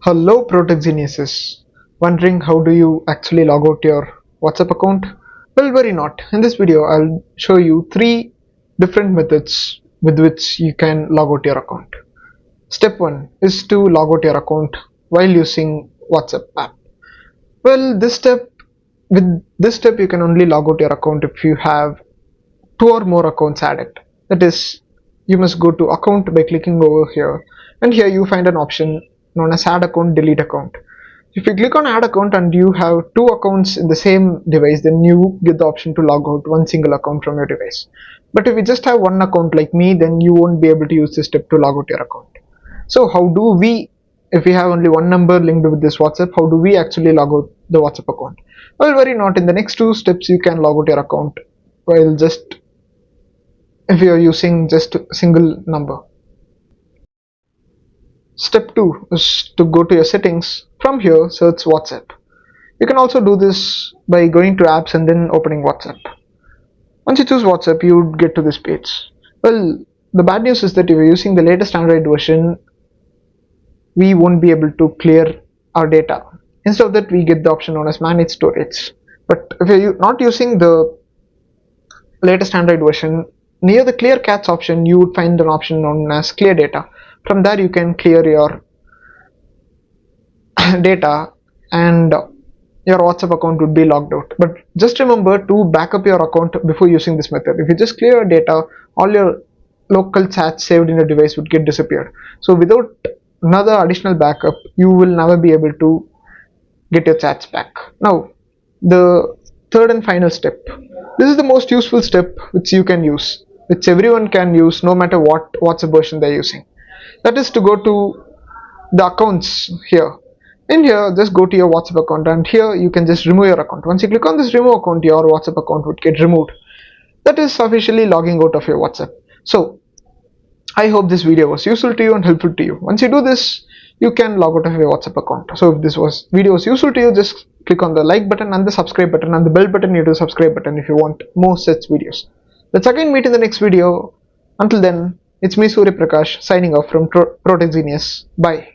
Hello Protech geniuses. Wondering how do you actually log out your WhatsApp account? Well, worry not. In this video, I'll show you three different methods with which you can log out your account. Step 1 is to log out your account while using WhatsApp app. Well, with this step you can only log out your account if you have two or more accounts added. That is, you must go to account by clicking over here, and here you find an option known as add account, delete account. If you click on add account and you have two accounts in the same device, then you get the option to log out one single account from your device. But if you just have one account like me, then you won't be able to use this step to log out your account. So how do we, if we have only one number linked with this WhatsApp, how do we actually log out the WhatsApp account? Well, worry not. In the next two steps you can log out your account while just if you are using just a single number. Step 2 is to go to your settings. From here, search WhatsApp. You can also do this by going to apps and then opening WhatsApp. Once you choose WhatsApp, you would get to this page. Well, the bad news is that if you're using the latest Android version, we won't be able to clear our data. Instead of that, we get the option known as manage storage. But if you're not using the latest Android version, near the clear cache option, you would find an option known as clear data. From there you can clear your data and your WhatsApp account would be logged out. But just remember to back up your account before using this method. If you just clear your data, all your local chats saved in your device would get disappeared. So without another additional backup, you will never be able to get your chats back. Now, the third and final step. This is the most useful step which you can use, which everyone can use no matter what WhatsApp version they're using. That is to go to the accounts here. In here, just go to your WhatsApp account, and here you can just remove your account. Once you click on this remove account, your WhatsApp account would get removed. That is officially logging out of your WhatsApp. So I hope this video was useful to you and helpful to you. Once you do this, you can log out of your WhatsApp account. So if this video was useful to you, just click on the like button and the subscribe button and the bell button near the subscribe button if you want more such videos. Let's again meet in the next video. Until then, it's me Surya Prakash signing off from Protech Genius. Bye.